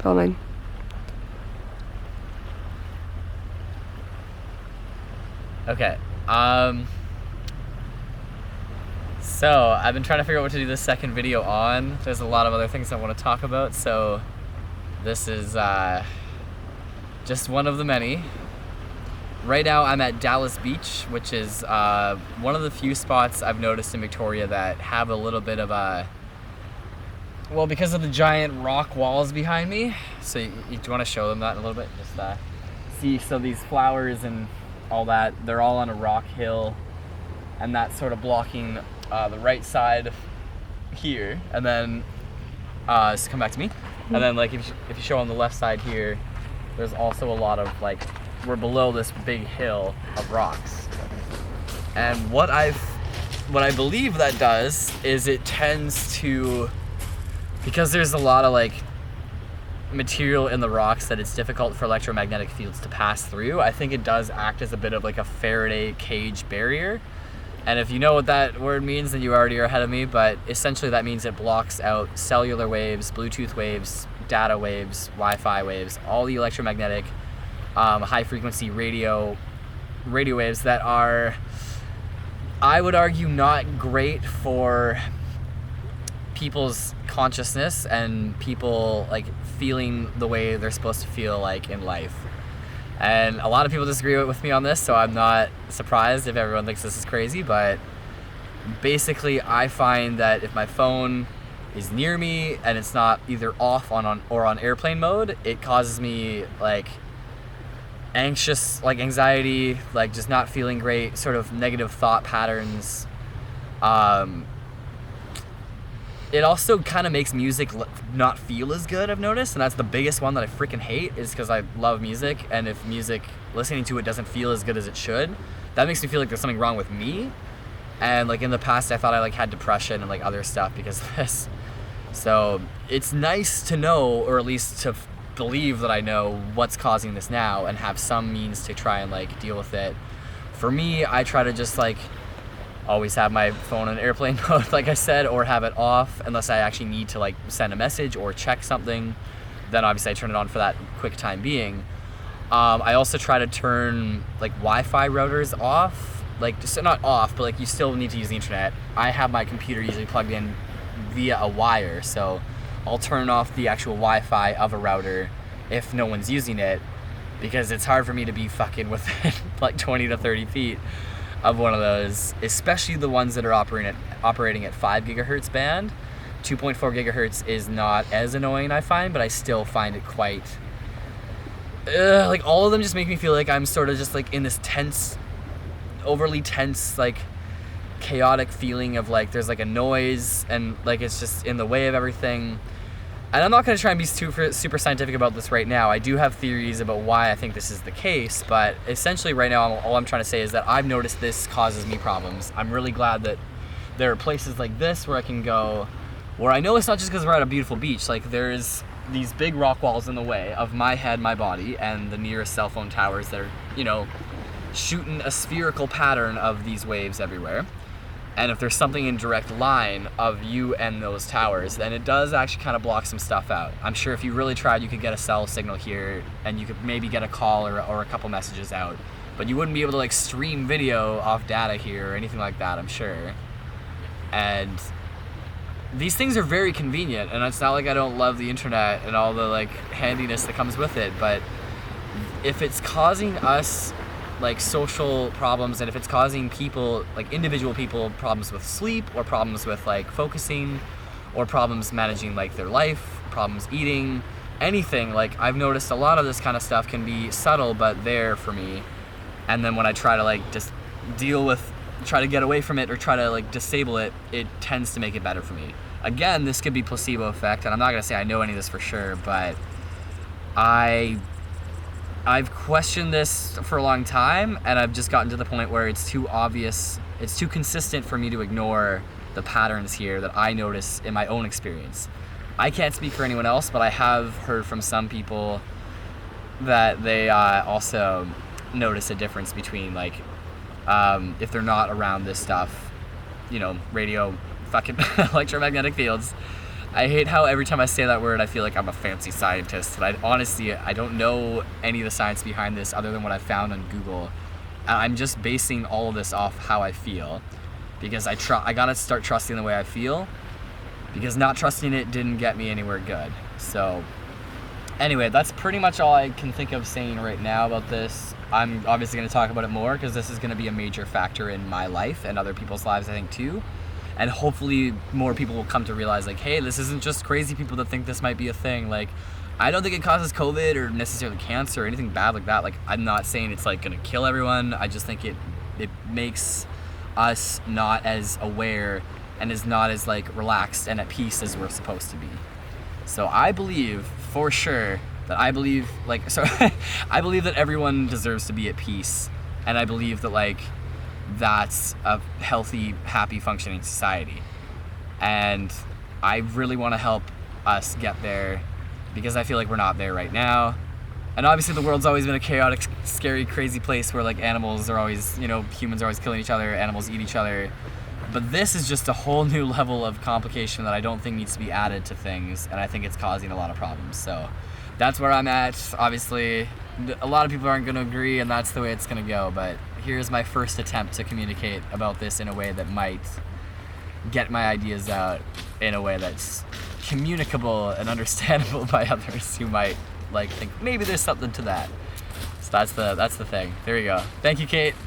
filming. Okay. So I've been trying to figure out what to do this second video on. There's a lot of other things I want to talk about, so this is just one of the many. Right now I'm at Dallas Beach, which is one of the few spots I've noticed in Victoria that have a little bit of a, well, because of the giant rock walls behind me. So you want to show them that in a little bit? Just see, so these flowers and all that, they're all on a rock hill, and that's sort of blocking the right side here. And then just come back to me. And then like if you show on the left side here, there's also a lot of like, we're below this big hill of rocks. And what I believe that does is it tends to, because there's a lot of like material in the rocks that it's difficult for electromagnetic fields to pass through, I think it does act as a bit of like a Faraday cage barrier. And if you know what that word means, then you already are ahead of me, but essentially that means it blocks out cellular waves, Bluetooth waves, data waves, Wi-Fi waves, all the electromagnetic high frequency radio waves that are, I would argue, not great for people's consciousness and people like feeling the way they're supposed to feel like in life. And a lot of people disagree with me on this, so I'm not surprised if everyone thinks this is crazy, but basically I find that if my phone is near me and it's not either off or on airplane mode, it causes me like anxious, like anxiety, like just not feeling great, sort of negative thought patterns. It also kind of makes music not feel as good, I've noticed, and that's the biggest one that I freaking hate, is because I love music, and if music, listening to it doesn't feel as good as it should, that makes me feel like there's something wrong with me. And like in the past I thought I like had depression and like other stuff because of this. So it's nice to know, or at least to believe that I know what's causing this now and have some means to try and like deal with it. For me, I try to just like always have my phone in airplane mode, like I said, or have it off unless I actually need to like send a message or check something. Then obviously I turn it on for that quick time being. I also try to turn like Wi-Fi routers off, like just not off, but like you still need to use the internet. I have my computer usually plugged in via a wire, so I'll turn off the actual Wi-Fi of a router if no one's using it, because it's hard for me to be fucking within like 20 to 30 feet of one of those, especially the ones that are operating at 5 gigahertz band. 2.4 gigahertz is not as annoying, I find, but I still find it quite like all of them just make me feel like I'm sort of just like in this tense, overly tense, like chaotic feeling of like there's like a noise and like it's just in the way of everything. And I'm not going to try and be super scientific about this right now. I do have theories about why I think this is the case, but essentially right now all I'm trying to say is that I've noticed this causes me problems. I'm really glad that there are places like this where I can go, where I know it's not just because we're at a beautiful beach. Like there's these big rock walls in the way of my head, my body, and the nearest cell phone towers that are, you know, shooting a spherical pattern of these waves everywhere. And if there's something in direct line of you and those towers, then it does actually kind of block some stuff out. I'm sure if you really tried, you could get a cell signal here and you could maybe get a call or a couple messages out, but you wouldn't be able to like stream video off data here or anything like that, I'm sure. And these things are very convenient, and it's not like I don't love the internet and all the like handiness that comes with it, but if it's causing us like social problems, and if it's causing people, like individual people, problems with sleep or problems with like focusing or problems managing like their life, problems eating, anything, like I've noticed a lot of this kind of stuff can be subtle but there for me. And then when I try to like just try to get away from it or try to like disable it, it tends to make it better for me. Again, this could be placebo effect, and I'm not gonna say I know any of this for sure, but I've questioned this for a long time, and I've just gotten to the point where it's too obvious, it's too consistent for me to ignore the patterns here that I notice in my own experience. I can't speak for anyone else, but I have heard from some people that they also notice a difference between like if they're not around this stuff, you know, radio, fucking electromagnetic fields, I hate how every time I say that word, I feel like I'm a fancy scientist. And I don't know any of the science behind this other than what I found on Google. I'm just basing all of this off how I feel, because I gotta start trusting the way I feel, because not trusting it didn't get me anywhere good. So anyway, that's pretty much all I can think of saying right now about this. I'm obviously going to talk about it more because this is going to be a major factor in my life and other people's lives, I think, too. And hopefully more people will come to realize, like, hey, this isn't just crazy people that think this might be a thing. Like, I don't think it causes COVID or necessarily cancer or anything bad like that. Like, I'm not saying it's, like, going to kill everyone. I just think it makes us not as aware and is not as, like, relaxed and at peace as we're supposed to be. So I believe, for sure, I believe that everyone deserves to be at peace, and I believe that, like, that's a healthy, happy, functioning society. And I really want to help us get there, because I feel like we're not there right now. And obviously the world's always been a chaotic, scary, crazy place where, like, animals are always, humans are always killing each other, animals eat each other. But this is just a whole new level of complication that I don't think needs to be added to things, and I think it's causing a lot of problems. So that's where I'm at. Obviously, a lot of people aren't going to agree, and that's the way it's going to go. But here's my first attempt to communicate about this in a way that might get my ideas out in a way that's communicable and understandable by others who might, like, think maybe there's something to that. So that's the thing. There you go. Thank you, Kate.